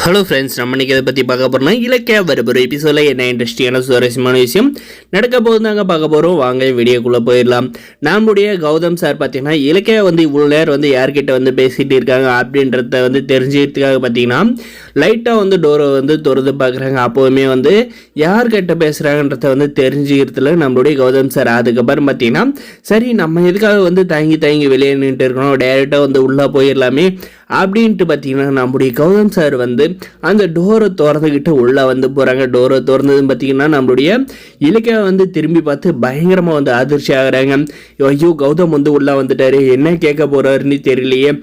Hello friends, நம்ம இன்றைக்கி இதை பற்றி பார்க்க போகிறோம்னா இலக்கிய வரப்போகிற எபிசோடில் என்ன இன்ட்ரெஸ்டிங்கான சுவாரஸ்யமான விஷயம் நடக்க போகுது தாங்க பார்க்க போகிறோம். வாங்க வீடியோக்குள்ளே போயிடலாம். நம்முடைய கௌதம் சார் பார்த்தீங்கன்னா இலக்கியா இவ்வளோ நேரம் யார்கிட்ட பேசிகிட்டு இருக்காங்க அப்படின்றத தெரிஞ்சுக்கிறதுக்காக பார்த்தீங்கன்னா லைட்டாக டோரை திறந்து பார்க்குறாங்க. அப்போவுமே யார்கிட்ட பேசுகிறாங்கன்றத தெரிஞ்சுக்கிறதுல நம்மளுடைய கௌதம் சார் அதுக்கப்புறம் பார்த்தீங்கன்னா சரி நம்ம எதுக்காக தயங்கி வெளியே நின்றுட்டு இருக்கணும், டேரெக்டாக உள்ளே போயிடலாமே அப்படின்ட்டு பார்த்தீங்கன்னா நம்முடைய கௌதம் சார் அந்த டோரை திறந்துக்கிட்டு உள்ளே போகிறாங்க. டோரை திறந்ததுன்னு பார்த்தீங்கன்னா நம்மளுடைய இலக்கியா திரும்பி பார்த்து பயங்கரமாக அதிர்ச்சி ஆகுறாங்க. ஐயோ கௌதம் உள்ளே வந்துட்டாரு, என்ன கேட்க போகிறாருன்னு தெரியலையே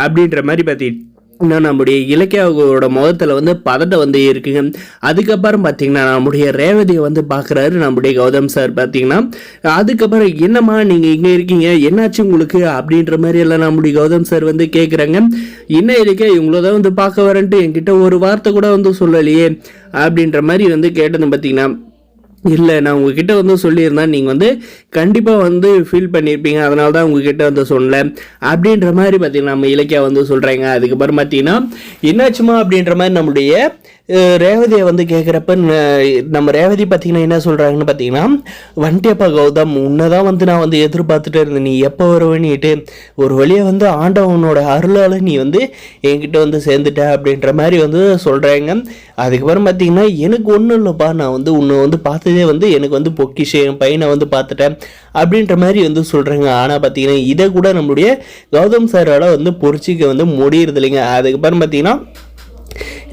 அப்படின்ற மாதிரி பார்த்தீங்கன்னா நம்முடைய இலக்கியாவோட முகத்தில் பதட்டம் இருக்குங்க. அதுக்கப்புறம் பார்த்தீங்கன்னா நம்முடைய ரேவதியை பார்க்குறாரு நம்முடைய கௌதம் சார். பார்த்தீங்கன்னா அதுக்கப்புறம் என்னம்மா நீங்கள் இங்கே இருக்கீங்க, என்னாச்சு உங்களுக்கு அப்படின்ற மாதிரி எல்லாம் நம்முடைய கௌதம் சார் கேட்குறாங்க. என்ன இலக்கியா இவங்கள தான் பார்க்க வரேன்ட்டு என்கிட்ட ஒரு வார்த்தை கூட சொல்லலையே அப்படின்ற மாதிரி கேட்டது. பார்த்தீங்கன்னா இல்லை, நான் உங்ககிட்ட சொல்லியிருந்தேன், நீங்கள் கண்டிப்பாக ஃபீல் பண்ணியிருப்பீங்க, அதனால தான் உங்ககிட்ட சொல்லலை அப்படின்ற மாதிரி பார்த்தீங்கன்னா நம்ம இலக்கியா சொல்கிறாங்க. அதுக்கப்புறம் பார்த்தீங்கன்னா என்னாச்சுமா அப்படின்ற மாதிரி நம்மளுடைய ரேவதியை கேட்குறப்ப நம்ம ரேவதி பார்த்தீங்கன்னா என்ன சொல்கிறாங்கன்னு பார்த்தீங்கன்னா, வண்டியப்பா கௌதம் உன்னை தான் நான் எதிர்பார்த்துட்டு இருந்தேன், நீ எப்போ வருவேன்னுட்டு ஒரு வழியாக ஆண்டவனோட அருளால் நீ என்கிட்ட சேர்ந்துட்ட அப்படின்ற மாதிரி சொல்கிறாங்க. அதுக்கப்புறம் பார்த்தீங்கன்னா எனக்கு ஒன்றும் இல்லைப்பா, நான் உன்னை பார்த்ததே எனக்கு பொக்கிஷம், என் பையனை பார்த்துட்டேன் அப்படின்ற மாதிரி சொல்கிறாங்க. ஆனால் பார்த்தீங்கன்னா இதை கூட நம்மளுடைய கௌதம் சாரால் பொறிச்சிக்க முடியறது இல்லைங்க. அதுக்கப்புறம் பார்த்தீங்கன்னா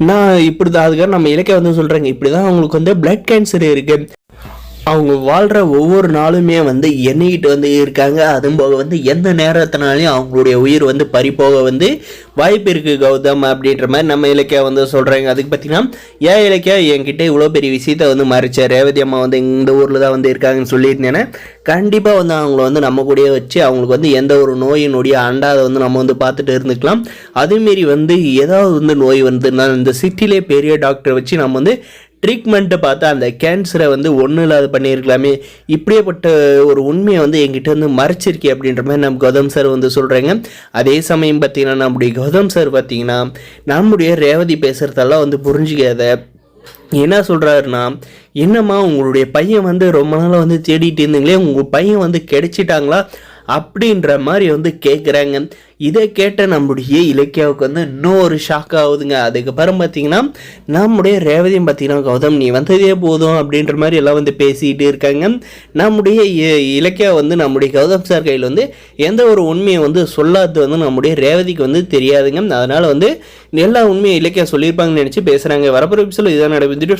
நான் இப்படி தான் அதுக்காக நம்ம இலக்கிய சொல்கிறாங்க, இப்படி தான் அவங்களுக்கு பிளட் கேன்சர் இருக்குது, அவங்க வாழ்கிற ஒவ்வொரு நாளுமே எண்ணிக்கிட்டு இருக்காங்க, அதுவும் போக எந்த நேரத்தினாலையும் அவங்களுடைய உயிர் பறிப்போக வாய்ப்பு இருக்குது கௌதம் அப்படின்ற மாதிரி நம்ம இலக்கியா சொல்கிறாங்க. அதுக்கு பார்த்தீங்கன்னா ஏன் இலக்கியா என்கிட்ட இவ்வளோ பெரிய விஷயத்த மறைச்ச, ரேவதி அம்மா இந்த ஊரில் தான் இருக்காங்கன்னு சொல்லியிருந்தேன்னா கண்டிப்பாக அவங்கள நம்ம கூடயே வச்சு அவங்களுக்கு எந்த ஒரு நோயினுடைய அண்டாத நம்ம பார்த்துட்டு இருந்துக்கலாம். அதேமாரி ஏதாவது நோய் நான் இந்த சிட்டிலே பெரிய டாக்டரை வச்சு நம்ம ட்ரீட்மெண்ட்டை பார்த்து அந்த கேன்சரை ஒன்றும் இல்லாத பண்ணியிருக்கலாமே, இப்படியேப்பட்ட ஒரு உண்மையை என்கிட்ட மறைச்சிருக்கே அப்படின்ற மாதிரி நம்ம கௌதம் சார் சொல்கிறாங்க. அதே சமயம் பார்த்தீங்கன்னா நம்முடைய கௌதம் சார் பார்த்தீங்கன்னா நம்முடைய ரேவதி பேசுகிறதெல்லாம் புரிஞ்சிக்காத என்ன சொல்கிறாருன்னா, என்னம்மா உங்களுடைய பையன் ரொம்ப நாளாக தேடிட்டு இருந்தீங்களே, உங்கள் பையன் கிடைச்சிட்டாங்களா அப்படின்ற மாதிரி கேட்குறாங்க. இதை கேட்ட நம்முடைய இலக்கியாவுக்கு இன்னும் ஒரு ஷாக் ஆகுதுங்க. அதுக்கப்புறம் பார்த்தீங்கன்னா நம்முடைய ரேவதியும் பார்த்தீங்கன்னா கௌதம் நீ வந்ததே போதும் அப்படின்ற மாதிரி எல்லாம் பேசிக்கிட்டு இருக்காங்க. நம்முடைய இலக்கியா நம்முடைய கௌதம் சார் கையில் எந்த ஒரு உண்மையை சொல்லாது நம்முடைய ரேவதிக்கு தெரியாதுங்க. அதனால் எல்லா உண்மையை இலக்கியா சொல்லியிருப்பாங்கன்னு நினச்சி பேசுகிறாங்க. வரப்போகிற எபிசோடில் இதான் நடக்குது.